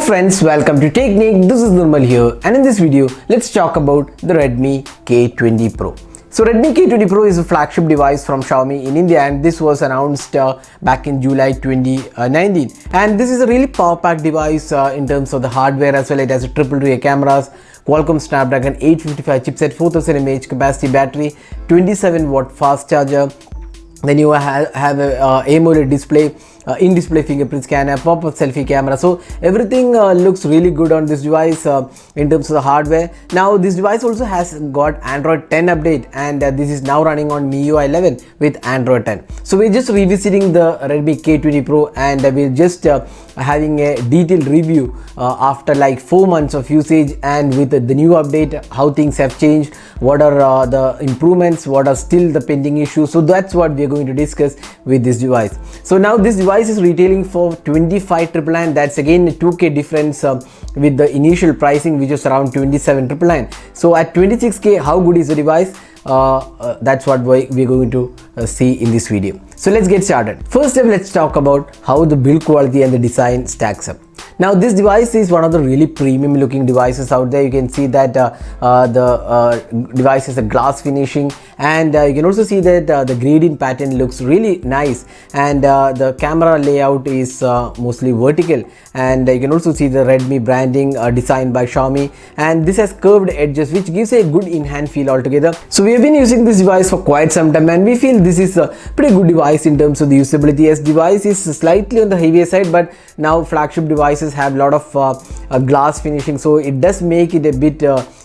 friends, welcome to Technique. This is Nirmal here, and in this video let's talk about the Redmi K20 Pro. So Redmi K20 Pro is a flagship device from Xiaomi in India, and this was announced back in July 2019. And this is a really power-packed device in terms of the hardware as well. It has a triple rear cameras, Qualcomm Snapdragon 855 chipset, 4000 mAh capacity battery, 27 watt fast charger. Then you have a AMOLED display, in-display fingerprint scanner, pop-up selfie camera. So everything looks really good on this device in terms of the hardware. Now this device also has got Android 10 update, and this is now running on MIUI 11 with Android 10. So we're just revisiting the Redmi K20 Pro, and we're just having a detailed review after like 4 months of usage, and with the new update, how things have changed, what are the improvements, what are still the pending issues. So that's what we're going to discuss with this device. So now this device is retailing for 25,999. That's again a 2K difference with the initial pricing, which is around 27,999. So at 26K, how good is the device? That's what we're going to see in this video. So let's get started. First up, let's talk about how the build quality and the design stacks up. Now this device is one of the really premium looking devices out there. You can see that the device has a glass finishing, and you can also see that the gradient pattern looks really nice, and the camera layout is mostly vertical, and you can also see the Redmi branding designed by Xiaomi, and this has curved edges which gives a good in-hand feel altogether. So we have been using this device for quite some time, and we feel this is a pretty good device in terms of the usability. Yes, device is slightly on the heavier side, but now flagship devices have a lot of glass finishing, so it does make it a bit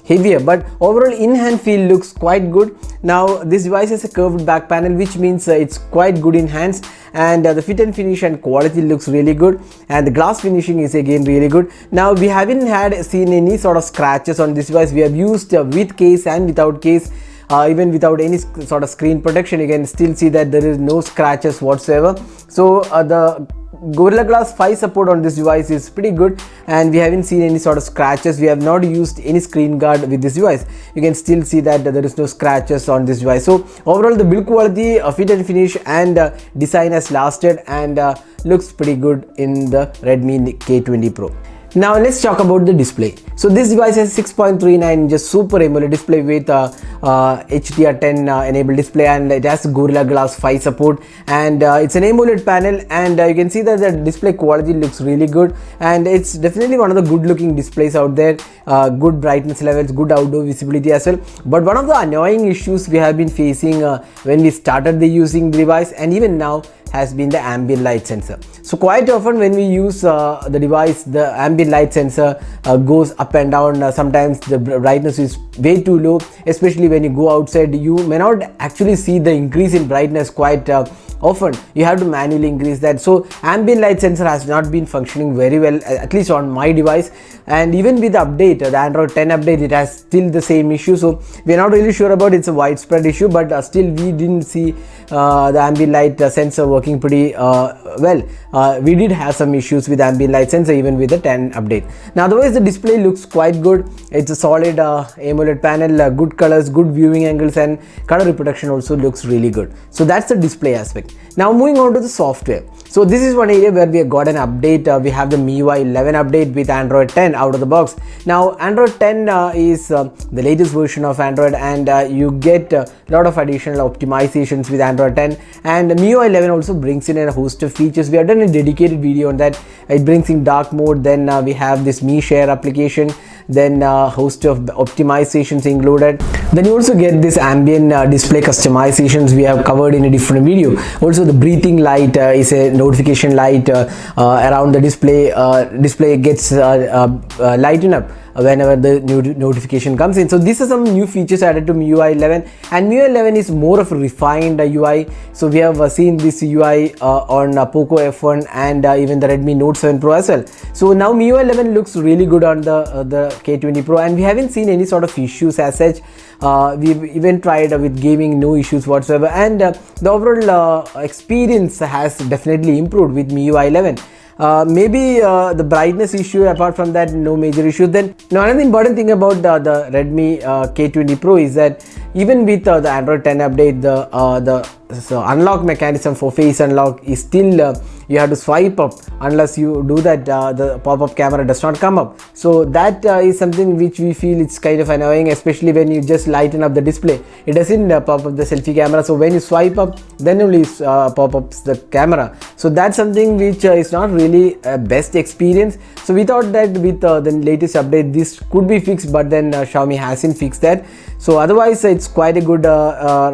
heavier, but overall in-hand feel looks quite good. Now this device has a curved back panel, which means it's quite good in hands, and the fit and finish and quality looks really good, and the glass finishing is again really good. Now we haven't seen any sort of scratches on this device. We have used with case and without case. Even without any sort of screen protection, you can still see that there is no scratches whatsoever. So the Gorilla Glass 5 support on this device is pretty good, and we haven't seen any sort of scratches. We have not used any screen guard with this device. You can still see that there is no scratches on this device. So overall the build quality, fit and finish, and design has lasted, and looks pretty good in the Redmi K20 Pro. Now let's talk about the display. So this device has 6.39 inches Super AMOLED display with HDR10 enabled display, and it has Gorilla Glass 5 support, and it's an AMOLED panel, and you can see that the display quality looks really good, and it's definitely one of the good looking displays out there. Good brightness levels, good outdoor visibility as well. But one of the annoying issues we have been facing when we started using the device, and even now, has been the ambient light sensor. So quite often when we use the device, the ambient light sensor goes up and down. Sometimes the brightness is way too low, especially when you go outside. You may not actually see the increase in brightness quite often. You have to manually increase that. So ambient light sensor has not been functioning very well, at least on my device, and even with the update, the Android 10 update, it has still the same issue. So we are not really sure about it's a widespread issue, but still we didn't see the ambient light sensor working pretty well. We did have some issues with ambient light sensor even with the 10 update. Now otherwise the display looks quite good. It's a solid AMOLED panel, good colors, good viewing angles, and color reproduction also looks really good. So that's the display aspect. Now moving on to the software. So this is one area where we have got an update. We have the MIUI 11 update with Android 10 out of the box. Now Android 10 is the latest version of Android, and you get a lot of additional optimizations with Android 10, and MIUI 11 also brings in a host of features. We have done a dedicated video on that. It brings in dark mode, then we have this Mi Share application, then a host of optimizations included. Then you also get this ambient display customizations we have covered in a different video. Also the breathing light is a notification light around the display. Display gets lighten up whenever the new notification comes in. So these are some new features added to MIUI 11, and MIUI 11 is more of a refined UI. So we have seen this UI on Poco F1 and even the Redmi Note 7 Pro as well. So now MIUI 11 looks really good on the K20 Pro, and we haven't seen any sort of issues as such. We've even tried with gaming, no issues whatsoever, and the overall experience has definitely improved with MIUI 11. Maybe the brightness issue, apart from that, no major issue. Then now another important thing about the Redmi K20 Pro is that even with the Android 10 update, the unlock mechanism for face unlock is still you have to swipe up. Unless you do that, the pop-up camera does not come up. So that is something which we feel it's kind of annoying, especially when you just lighten up the display. It doesn't pop up the selfie camera, so when you swipe up, then only pop ups the camera. So that's something which is not really a best experience. So we thought that with the latest update this could be fixed, but then Xiaomi hasn't fixed that. So otherwise it's quite a good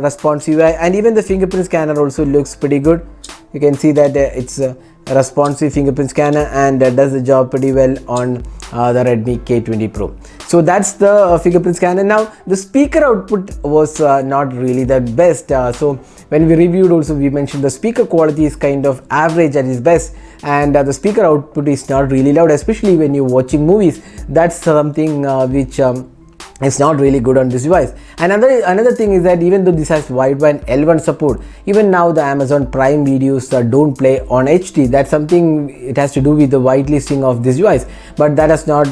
response UI, and even the fingerprint scanner also looks pretty good. You can see that it's a responsive fingerprint scanner and does the job pretty well on the Redmi K20 Pro. So that's the fingerprint scanner. Now the speaker output was not really the best. So when we reviewed also, we mentioned the speaker quality is kind of average at its best, and the speaker output is not really loud, especially when you're watching movies. That's something which it's not really good on this device. Another thing is that even though this has wideband L1 support, even now the Amazon Prime videos don't play on HD. That's something, it has to do with the whitelisting of this device, but that has not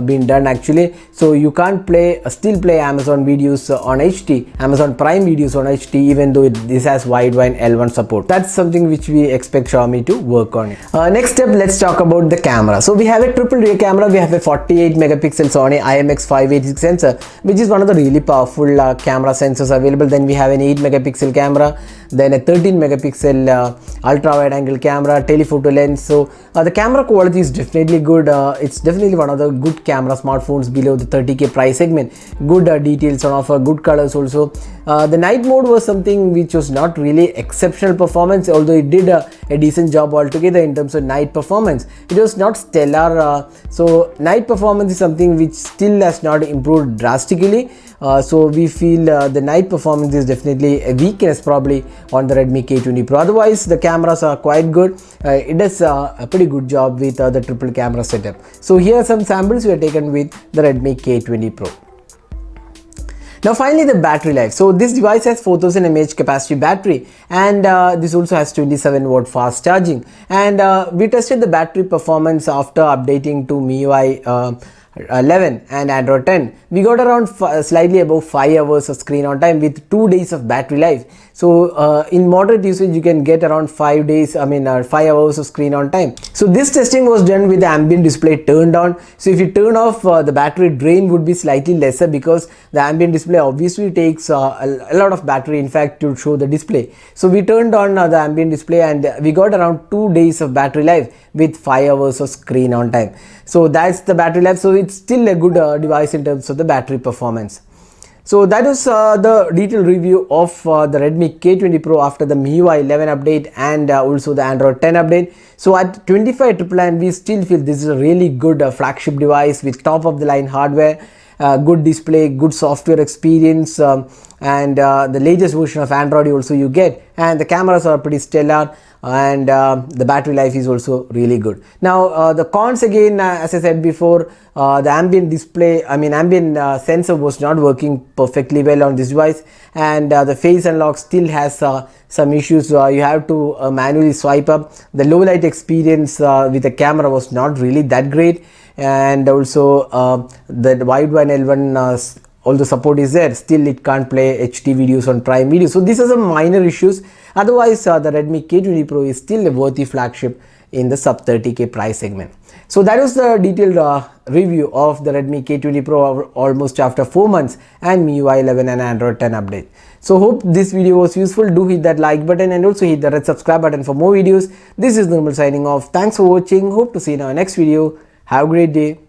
been done actually. So you can't still play Amazon videos on HD, Amazon Prime videos on HD, even though this has wideband L1 support. That's something which we expect Xiaomi to work on. Next step, let's talk about the camera. So we have a triple rear camera. We have a 48 megapixel Sony IMX586 sensor, which is one of the really powerful camera sensors available. Then we have an 8 megapixel camera, then a 13 megapixel ultra wide angle camera, telephoto lens. So the camera quality is definitely good. It's definitely one of the good camera smartphones below the 30k price segment. Good details on offer, good colors also. The night mode was something which was not really exceptional performance, although it did a decent job altogether in terms of night performance. It was not stellar. So night performance is something which still has not improved drastically. So we feel the night performance is definitely a weakness probably on the Redmi K20 Pro. Otherwise the cameras are quite good. It does a pretty good job with the triple camera setup. So here are some samples we have taken with the Redmi K20 Pro. Now finally, the battery life. So this device has 4000 mAh capacity battery, and this also has 27 watt fast charging. And we tested the battery performance after updating to MIUI 11 and Android 10. We got around slightly above 5 hours of screen on time with 2 days of battery life. So in moderate usage you can get around 5 hours of screen on time. So this testing was done with the ambient display turned on. So if you turn off, the battery drain would be slightly lesser, because the ambient display obviously takes a lot of battery, in fact, to show the display. So we turned on the ambient display and we got around 2 days of battery life with 5 hours of screen on time. So that's the battery life. So it's still a good device in terms of the battery performance. So that was the detailed review of the Redmi K20 Pro after the MIUI 11 update and also the Android 10 update. So at 25,999 we still feel this is a really good flagship device with top of the line hardware, good display, good software experience, and the latest version of Android also you get, and the cameras are pretty stellar, and the battery life is also really good. Now the cons again, as I said before, the ambient display, ambient sensor was not working perfectly well on this device, and the face unlock still has some issues. You have to manually swipe up. The low light experience with the camera was not really that great, and also the wideband L1 although support is there, still it can't play HD videos on Prime Video. So these are some minor issues. Otherwise the Redmi K20 Pro is still a worthy flagship in the sub 30k price segment. So that was the detailed review of the Redmi K20 Pro almost after 4 months and MIUI 11 and Android 10 update. So hope this video was useful. Do hit that like button and also hit the red subscribe button for more videos. This is Nirmal signing off. Thanks for watching. Hope to see you in our next video. Have a great day.